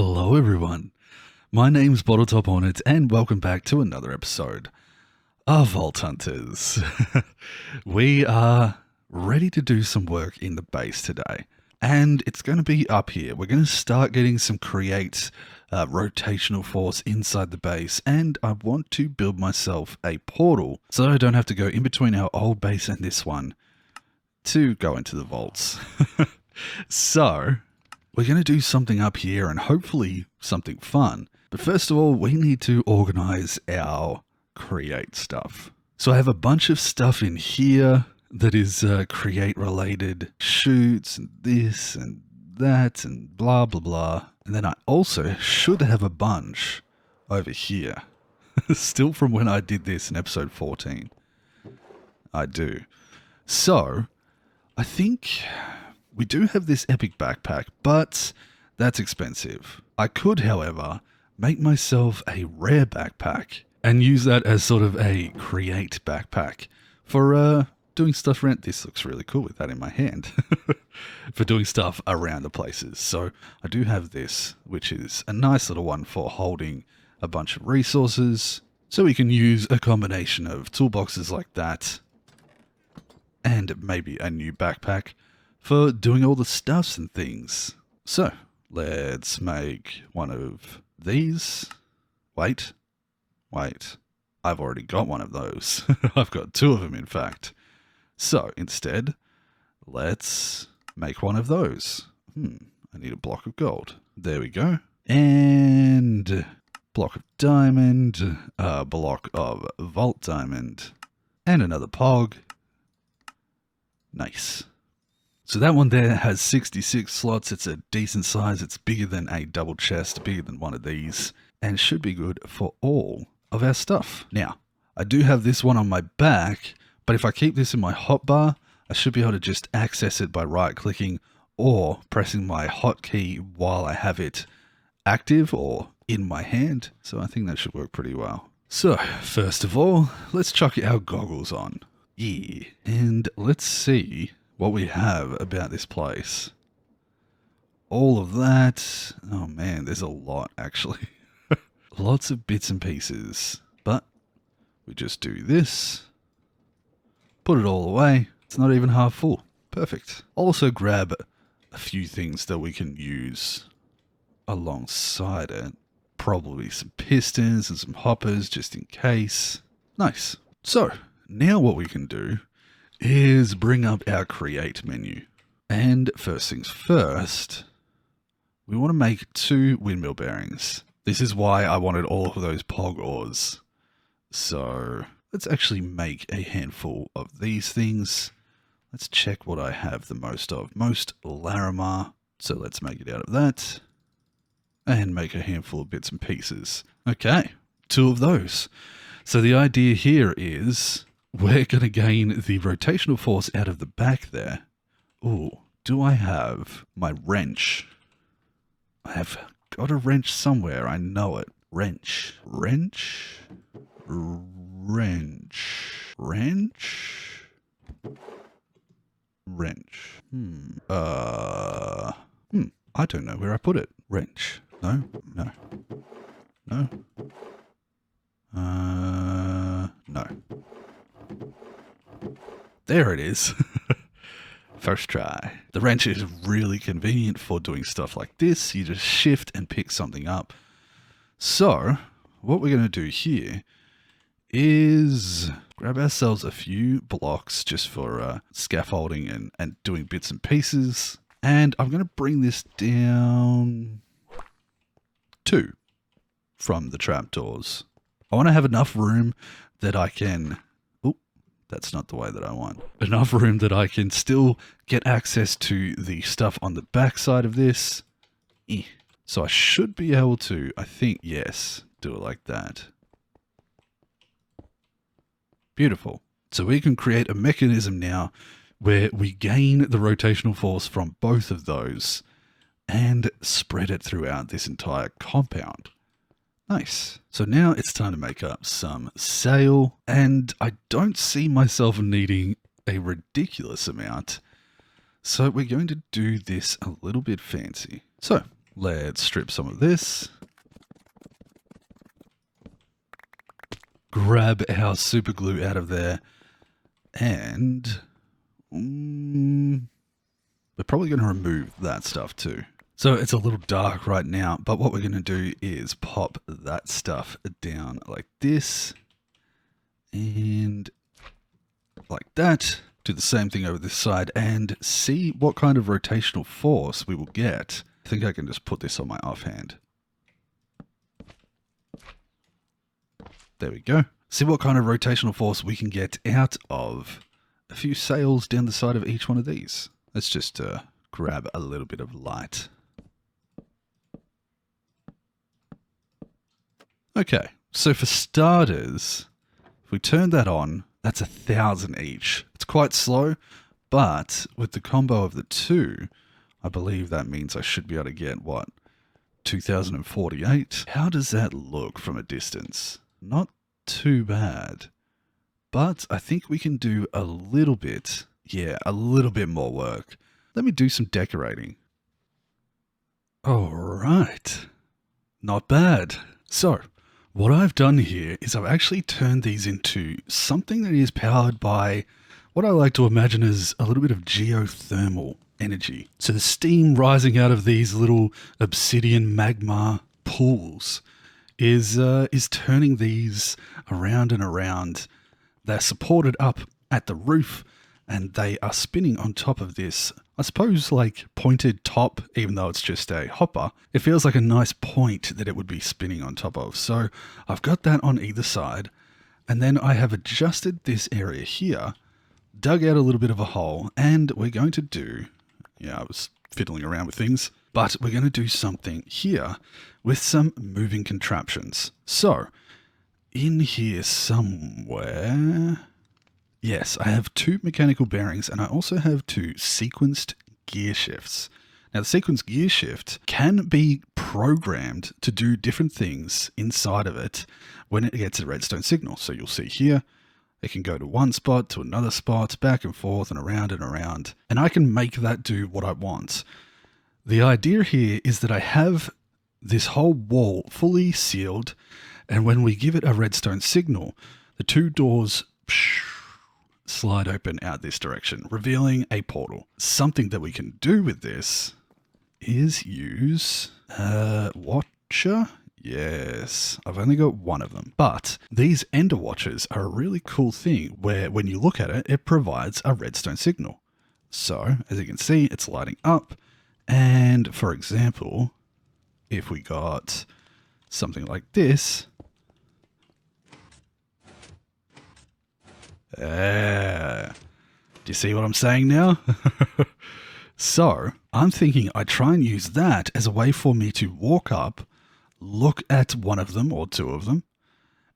Hello everyone, my name's Bottletophornet and welcome back to another episode of Vault Hunters. We are ready to do some work in the base today, and it's going to be up here. We're going to start getting some create rotational force inside the base, and I want to build myself a portal so that I don't have to go in between our old base and this one to go into the vaults. So we're going to do something up here and hopefully something fun. But first of all, we need to organize our create stuff. So I have a bunch of stuff in here that is create related, shoots and this and that and blah, blah, blah. And then I also should have a bunch over here. Still from when I did this in episode 14. I do. So I think we do have this epic backpack, but that's expensive. I could, however, make myself a rare backpack and use that as sort of a create backpack for doing stuff around. This looks really cool with that in my hand. For doing stuff around the places. So I do have this, which is a nice little one for holding a bunch of resources. So we can use a combination of toolboxes like that and maybe a new backpack for doing all the stuffs and things. So let's make one of these. Wait. I've already got one of those. I've got two of them, in fact. So instead, let's make one of those. I need a block of gold. There we go. And block of diamond, a block of vault diamond, and another pog. Nice. So that one there has 66 slots. It's a decent size. It's bigger than a double chest, bigger than one of these, and should be good for all of our stuff. Now, I do have this one on my back, but if I keep this in my hotbar, I should be able to just access it by right-clicking or pressing my hotkey while I have it active or in my hand. So I think that should work pretty well. So, first of all, let's chuck our goggles on. Yeah, and let's see what we have about this place. All of that. Oh man, there's a lot actually. Lots of bits and pieces. But we just do this. Put it all away. It's not even half full. Perfect. Also grab a few things that we can use alongside it. Probably some pistons and some hoppers just in case. Nice. So now what we can do is bring up our create menu. And first things first, we want to make 2 windmill bearings. This is why I wanted all of those pog ores. So let's actually make a handful of these things. Let's check what I have the most of. Most Larimar. So let's make it out of that. And make a handful of bits and pieces. Okay, 2 of those. So the idea here is we're going to gain the rotational force out of the back there. Ooh, do I have my wrench? I have got a wrench somewhere. I know it. Wrench. I don't know where I put it. Wrench. No. No. There it is. First try. The wrench is really convenient for doing stuff like this. You just shift and pick something up. So what we're going to do here is grab ourselves a few blocks just for scaffolding and doing bits and pieces. And I'm going to bring this down 2 from the trapdoors. I want to have enough room that I can... Oh, that's not the way that I want. Enough room that I can still get access to the stuff on the back side of this. So I should be able to, I think, yes, do it like that. Beautiful. So we can create a mechanism now where we gain the rotational force from both of those and spread it throughout this entire compound. Nice. So now it's time to make up some sail, and I don't see myself needing a ridiculous amount. So we're going to do this a little bit fancy. So Let's strip some of this. Grab our super glue out of there. And we're probably going to remove that stuff too. So it's a little dark right now, but what we're going to do is pop that stuff down like this and like that. Do the same thing over this side and see what kind of rotational force we will get. I think I can just put this on my offhand. There we go. See what kind of rotational force we can get out of a few sails down the side of each one of these. Let's just grab a little bit of light. Okay, so for starters, if we turn that on, that's 1,000 each. It's quite slow, but with the combo of the two, I believe that means I should be able to get, what, 2,048? How does that look from a distance? Not too bad, but I think we can do a little bit, a little bit more work. Let me do some decorating. All right, not bad. So, what I've done here is I've actually turned these into something that is powered by what I like to imagine as a little bit of geothermal energy. So the steam rising out of these little obsidian magma pools is turning these around and around. They're supported up at the roof and they are spinning on top of this, I suppose, like pointed top, even though it's just a hopper. It feels like a nice point that it would be spinning on top of. So I've got that on either side. And then I have adjusted this area here, dug out a little bit of a hole, and we're going to do, I was fiddling around with things, but we're going to do something here with some moving contraptions. So in here somewhere, yes, I have 2 mechanical bearings and I also have 2 sequenced gear shifts. Now the sequenced gear shift can be programmed to do different things inside of it when it gets a redstone signal. So you'll see here, it can go to one spot, to another spot, back and forth and around, and I can make that do what I want. The idea here is that I have this whole wall fully sealed, and when we give it a redstone signal, the 2 doors slide open out this direction, revealing a portal. Something that we can do with this is use Watcher. Yes, I've only got one of them, but these Ender Watchers are a really cool thing where when you look at it, it provides a redstone signal. So as you can see, it's lighting up. And for example, if we got something like this, do you see what I'm saying now? So I'm thinking I try and use that as a way for me to walk up, look at one of them or 2 of them,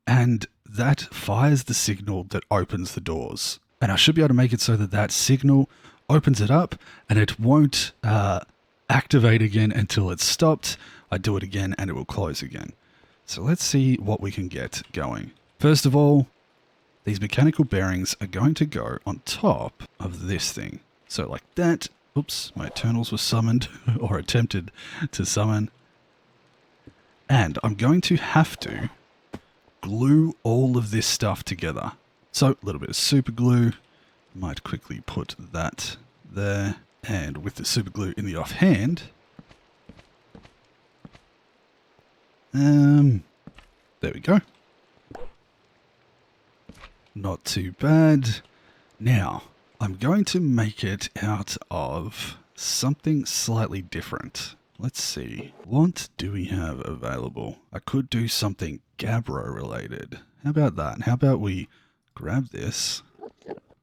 and that fires the signal that opens the doors. And I should be able to make it so that that signal opens it up and it won't activate again until it's stopped. I do it again and it will close again. So let's see what we can get going. First of all, these mechanical bearings are going to go on top of this thing. So like that. Oops, my Eternals were summoned or attempted to summon. And I'm going to have to glue all of this stuff together. So a little bit of super glue. Might quickly put that there. And with the super glue in the offhand, there we go. Not too bad. Now, I'm going to make it out of something slightly different. Let's see. What do we have available? I could do something Gabbro related. How about that? How about we grab this,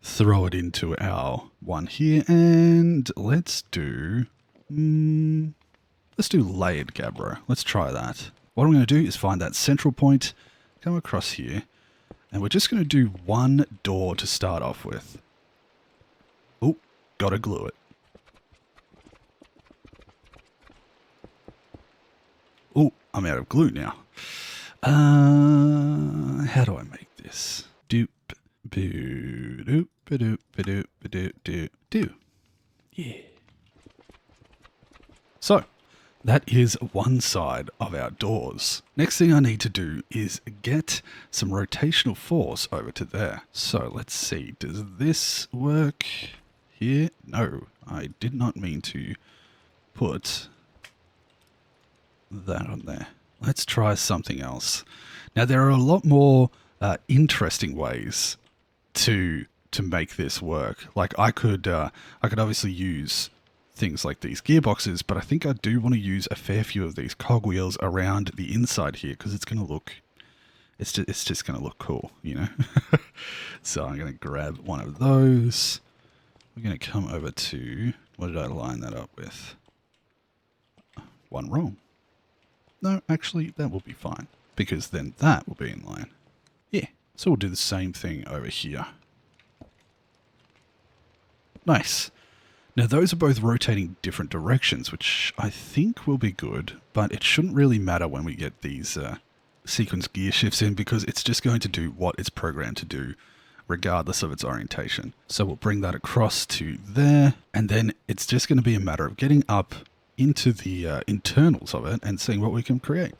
throw it into our one here, and let's do layered Gabbro. Let's try that. What I'm going to do is find that central point, come across here, and we're just going to do one door to start off with. Oh, gotta glue it. Oh, I'm out of glue now. How do I make this? Doop, boo, doop, doop, doop, doop, doop, doop. Yeah. So, That is one side of our doors. Next thing I need to do is get some rotational force over to there. So let's see, does this work here? No, I did not mean to put that on there. Let's try something else. Now there are a lot more interesting ways to make this work. Like I could obviously use things like these gearboxes, but I think I do want to use a fair few of these cogwheels around the inside here because it's going to look, it's just going to look cool, you know. So I'm going to grab one of those. We're going to come over to, what did I line that up with? One wrong. No, actually that will be fine because then that will be in line. Yeah, so we'll do the same thing over here. Nice. Now those are both rotating different directions, which I think will be good, but it shouldn't really matter when we get these sequence gear shifts in because it's just going to do what it's programmed to do regardless of its orientation. So we'll bring that across to there, and then it's just going to be a matter of getting up into the internals of it and seeing what we can create.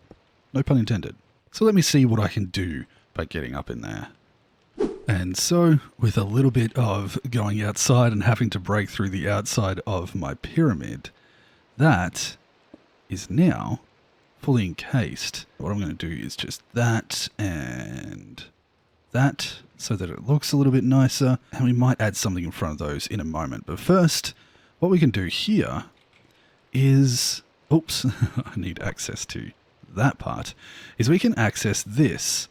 No pun intended. So let me see what I can do by getting up in there. And so, with a little bit of going outside and having to break through the outside of my pyramid, that is now fully encased. What I'm going to do is just that and that so that it looks a little bit nicer. And we might add something in front of those in a moment. But first, what we can do here is... Oops, I need access to that part. Is we can access this.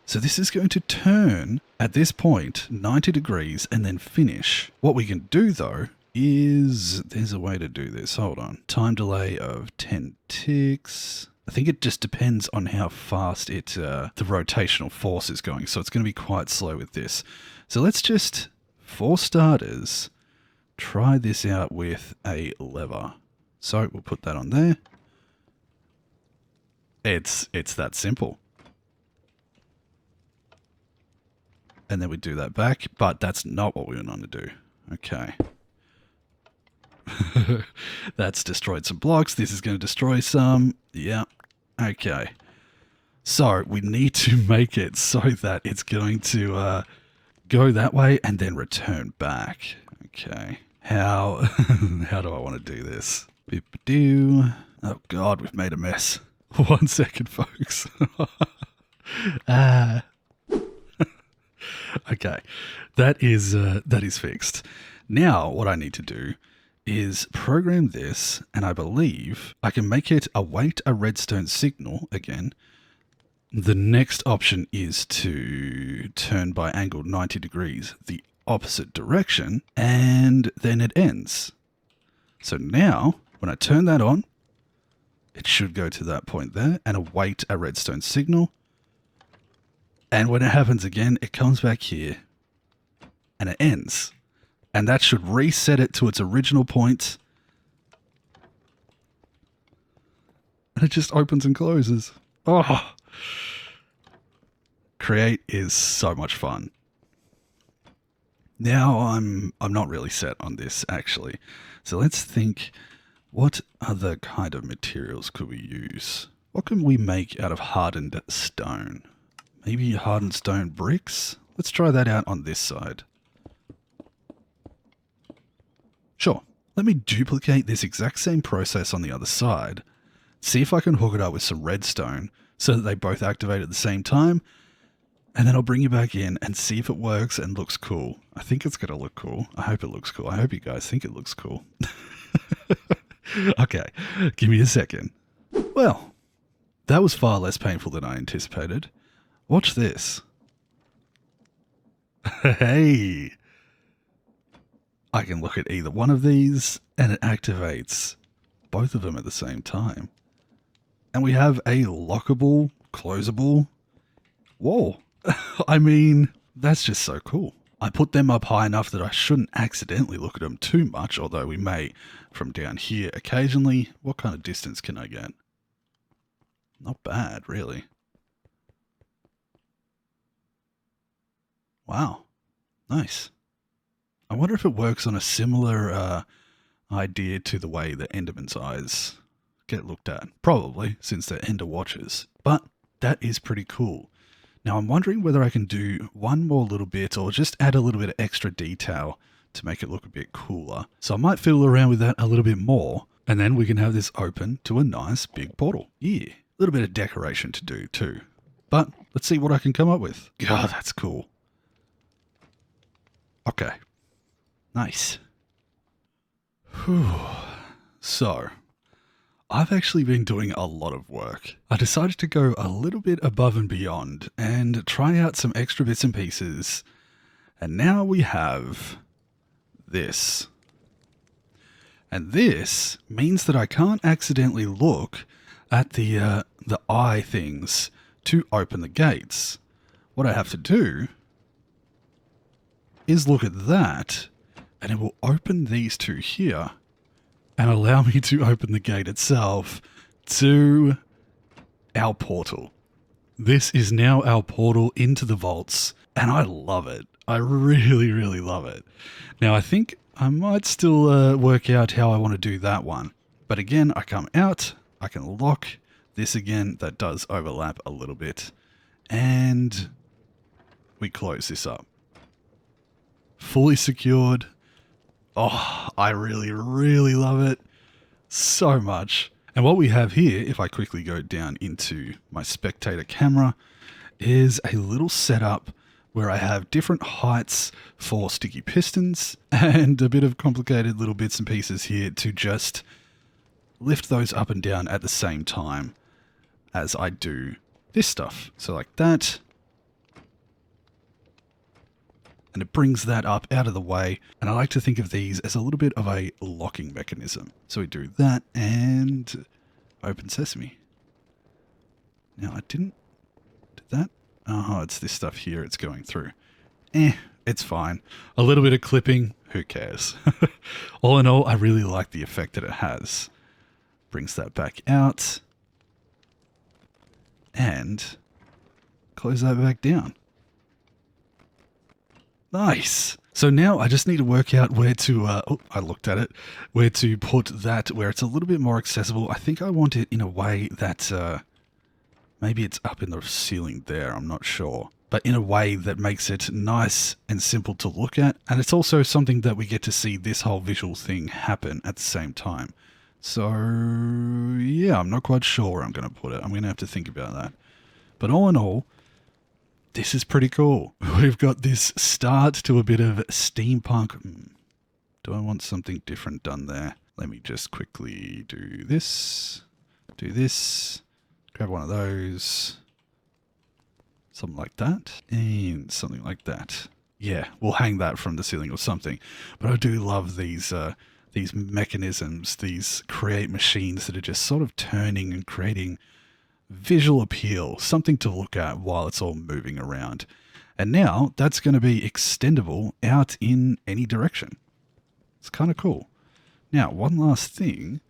So this is going to turn at this point 90 degrees and then finish. What we can do though is, there's a way to do this. Hold on. Time delay of 10 ticks. I think it just depends on how fast it the rotational force is going. So it's going to be quite slow with this. So let's just, for starters, try this out with a lever. So we'll put that on there. It's that simple. And then we do that back, but that's not what we went on to do. Okay. That's destroyed some blocks. This is going to destroy some. Yeah. Okay. So we need to make it so that it's going to go that way and then return back. Okay. How do I want to do this? Beep-a-doo. Oh God, we've made a mess. 1 second, folks. Okay, that is fixed. Now what I need to do is program this, and I believe I can make it await a redstone signal again. The next option is to turn by angle 90 degrees the opposite direction, and then it ends. So now when I turn that on, it should go to that point there and await a redstone signal. And when it happens again, it comes back here and it ends. And that should reset it to its original point. And it just opens and closes. Oh, Create is so much fun. Now I'm not really set on this actually. So let's think, what other kind of materials could we use? What can we make out of hardened stone? Maybe hardened stone bricks? Let's try that out on this side. Sure. Let me duplicate this exact same process on the other side. See if I can hook it up with some redstone so that they both activate at the same time. And then I'll bring you back in and see if it works and looks cool. I think it's going to look cool. I hope it looks cool. I hope you guys think it looks cool. Okay, give me a second. Well, that was far less painful than I anticipated. Watch this. Hey! I can look at either one of these and it activates both of them at the same time. And we have a lockable, closable wall. I mean, that's just so cool. I put them up high enough that I shouldn't accidentally look at them too much, although we may from down here occasionally. What kind of distance can I get? Not bad, really. Wow. Nice. I wonder if it works on a similar idea to the way the Enderman's eyes get looked at. Probably, since they're Ender watches. But that is pretty cool. Now I'm wondering whether I can do one more little bit or just add a little bit of extra detail to make it look a bit cooler. So I might fiddle around with that a little bit more, and then we can have this open to a nice big portal. Yeah, a little bit of decoration to do too. But let's see what I can come up with. God, that's cool. Okay. Nice. Whew. So, I've actually been doing a lot of work. I decided to go a little bit above and beyond and try out some extra bits and pieces. And now we have this. And this means that I can't accidentally look at the eye things to open the gates. What I have to do is look at that, and it will open these two here and allow me to open the gate itself to our portal. This is now our portal into the vaults, and I love it. I really, really love it. Now, I think I might still work out how I want to do that one. But again, I come out, I can lock this again. That does overlap a little bit. And we close this up. Fully secured. Oh, I really, really love it so much. And what we have here, if I quickly go down into my spectator camera, is a little setup where I have different heights for sticky pistons and a bit of complicated little bits and pieces here to just lift those up and down at the same time as I do this stuff. So like that. And it brings that up out of the way. And I like to think of these as a little bit of a locking mechanism. So we do that and open sesame. Now I didn't do that. Oh, it's this stuff here it's going through. It's fine. A little bit of clipping, who cares? All in all, I really like the effect that it has. Brings that back out. And close that back down. Nice. So now I just need to work out where to, I looked at it, where to put that where it's a little bit more accessible. I think I want it in a way that, maybe it's up in the ceiling there, I'm not sure. But in a way that makes it nice and simple to look at. And it's also something that we get to see this whole visual thing happen at the same time. So, yeah, I'm not quite sure where I'm going to put it. I'm going to have to think about that. But all in all, this is pretty cool. We've got this start to a bit of steampunk. Do I want something different done there? Let me just quickly do this, grab one of those, something like that, and something like that. Yeah, we'll hang that from the ceiling or something. But I do love these mechanisms, these create machines that are just sort of turning and creating visual appeal, something to look at while it's all moving around. And now that's going to be extendable out in any direction. It's kind of cool. Now, one last thing.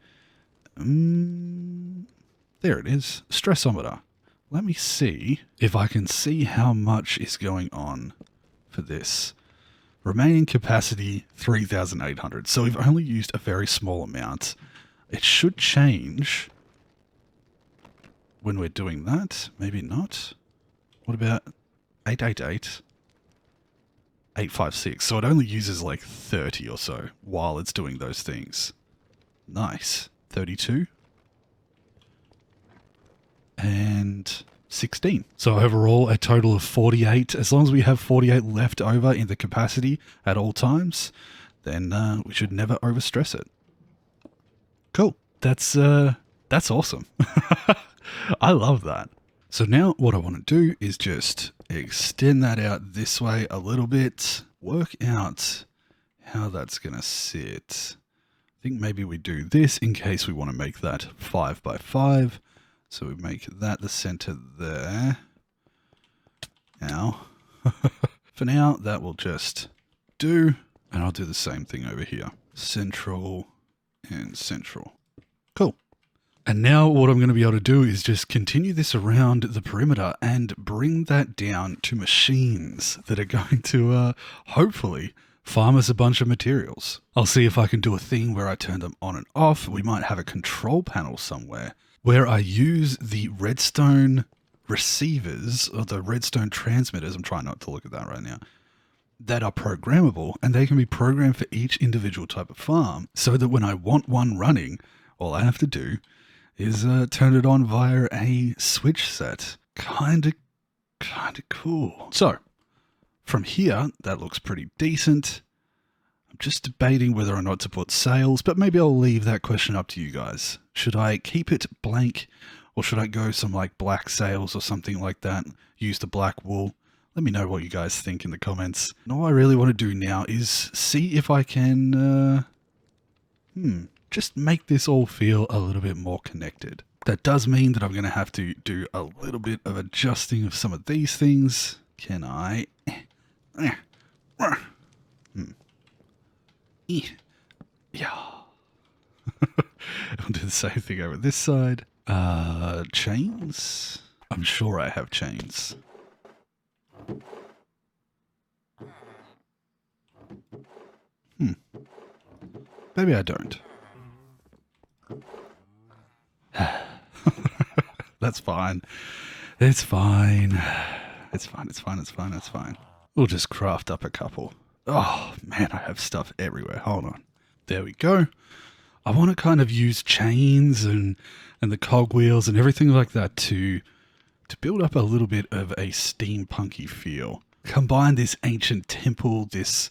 There it is. Stressometer. Let me see if I can see how much is going on for this. Remaining capacity 3,800. So we've only used a very small amount. It should change when we're doing that. Maybe not. What about 888? 856. So it only uses like 30 or so while it's doing those things. Nice. 32. And 16. So overall, a total of 48. As long as we have 48 left over in the capacity at all times, then we should never overstress it. Cool. That's awesome. I love that. So now what I want to do is just extend that out this way a little bit, work out how that's going to sit. I think maybe we do this in case we want to make that 5 by 5. So we make that the center there. Now, for now, that will just do. And I'll do the same thing over here. Central and central. Cool. And now what I'm going to be able to do is just continue this around the perimeter and bring that down to machines that are going to hopefully farm us a bunch of materials. I'll see if I can do a thing where I turn them on and off. We might have a control panel somewhere where I use the redstone receivers or the redstone transmitters. I'm trying not to look at that right now. That are programmable, and they can be programmed for each individual type of farm, so that when I want one running, all I have to do is turn it on via a switch set. Kinda cool. So, from here, that looks pretty decent. I'm just debating whether or not to put sails, but maybe I'll leave that question up to you guys. Should I keep it blank, or should I go some like black sails or something like that? Use the black wool? Let me know what you guys think in the comments. And all I really want to do now is see if I can, just make this all feel a little bit more connected. That does mean that I'm going to have to do a little bit of adjusting of some of these things. Can I? Yeah. I'll do the same thing over this side. Chains? I'm sure I have chains. Maybe I don't. That's fine. It's fine. It's fine. We'll just craft up a couple. Oh, man, I have stuff everywhere. Hold on. There we go. I want to kind of use chains and the cogwheels and everything like that to build up a little bit of a steampunky feel. Combine this ancient temple, this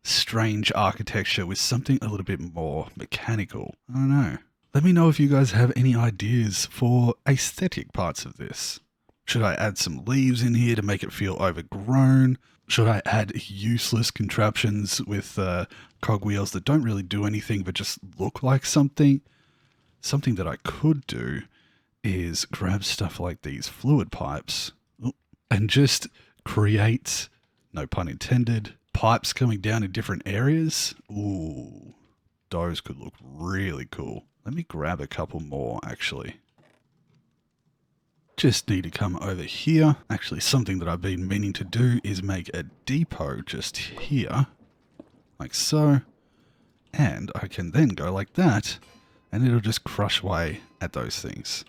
strange architecture with something a little bit more mechanical. I don't know. Let me know if you guys have any ideas for aesthetic parts of this. Should I add some leaves in here to make it feel overgrown? Should I add useless contraptions with cogwheels that don't really do anything but just look like something? Something that I could do is grab stuff like these fluid pipes and just create, no pun intended, pipes coming down in different areas. Ooh, those could look really cool. Let me grab a couple more, actually. Just need to come over here. Actually, something that I've been meaning to do is make a depot just here, like so. And I can then go like that, and it'll just crush away at those things.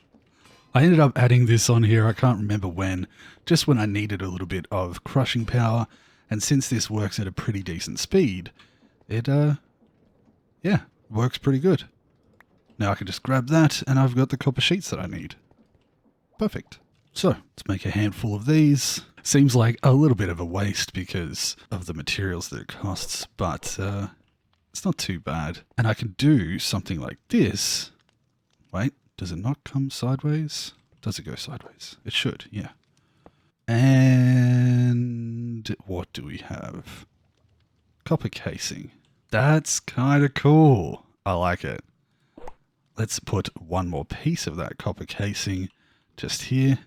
I ended up adding this on here, I can't remember when, just when I needed a little bit of crushing power. And since this works at a pretty decent speed, it, works pretty good. Now I can just grab that, and I've got the copper sheets that I need. Perfect. So, let's make a handful of these. Seems like a little bit of a waste because of the materials that it costs, but it's not too bad. And I can do something like this. Wait, does it not come sideways? Does it go sideways? It should, yeah. And what do we have? Copper casing. That's kind of cool. I like it. Let's put one more piece of that copper casing just here.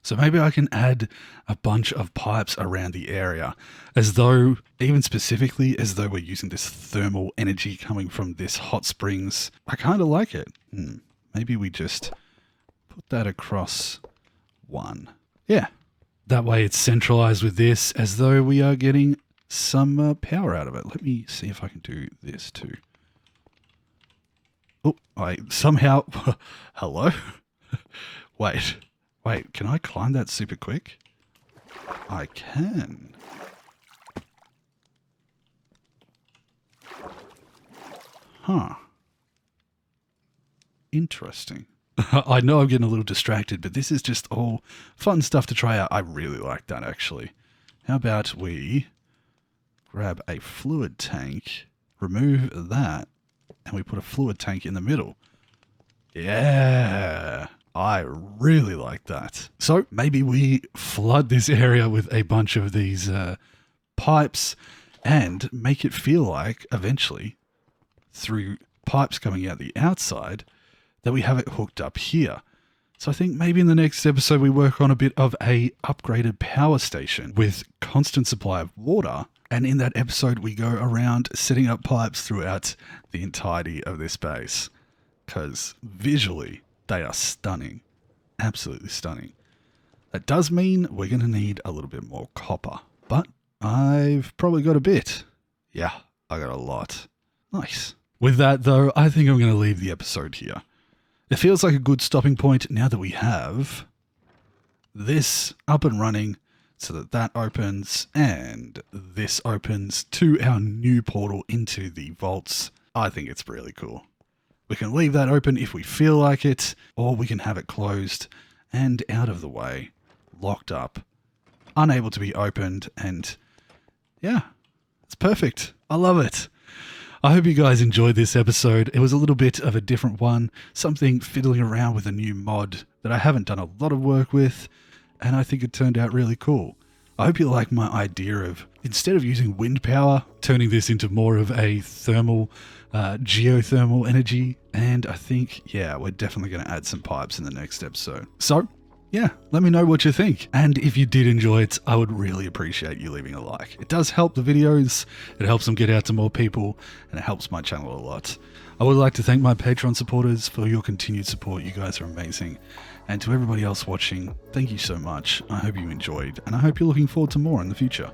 So maybe I can add a bunch of pipes around the area, as though, even specifically, as though we're using this thermal energy coming from this hot springs. I kind of like it. Maybe we just put that across one. Yeah. That way it's centralized with this, as though we are getting some power out of it. Let me see if I can do this too. Oh, I somehow... Hello? Wait, can I climb that super quick? I can. Huh. Interesting. I know I'm getting a little distracted, but this is just all fun stuff to try out. I really like that, actually. How about we grab a fluid tank, remove that, and we put a fluid tank in the middle. Yeah, I really like that. So maybe we flood this area with a bunch of these pipes and make it feel like eventually, through pipes coming out the outside, that we have it hooked up here. So I think maybe in the next episode we work on a bit of a upgraded power station with constant supply of water. And in that episode we go around setting up pipes throughout the entirety of this base. Because visually they are stunning. Absolutely stunning. That does mean we're going to need a little bit more copper. But I've probably got a bit. Yeah, I got a lot. Nice. With that, though, I think I'm going to leave the episode here. It feels like a good stopping point now that we have this up and running so that that opens and this opens to our new portal into the vaults. I think it's really cool. We can leave that open if we feel like it, or we can have it closed and out of the way, locked up, unable to be opened, and yeah, it's perfect. I love it. I hope you guys enjoyed this episode. It was a little bit of a different one, something fiddling around with a new mod that I haven't done a lot of work with, and I think it turned out really cool. I hope you like my idea of, instead of using wind power, turning this into more of a thermal, geothermal energy, and I think, yeah, we're definitely going to add some pipes in the next episode. So, yeah, let me know what you think. And if you did enjoy it, I would really appreciate you leaving a like. It does help the videos, it helps them get out to more people, and it helps my channel a lot. I would like to thank my Patreon supporters for your continued support. You guys are amazing. And to everybody else watching, thank you so much. I hope you enjoyed, and I hope you're looking forward to more in the future.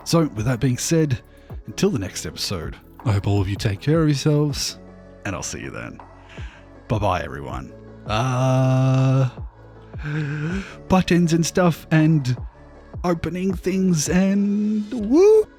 So, with that being said, until the next episode, I hope all of you take care of yourselves, and I'll see you then. Bye-bye, everyone. Buttons and stuff and opening things and whoop.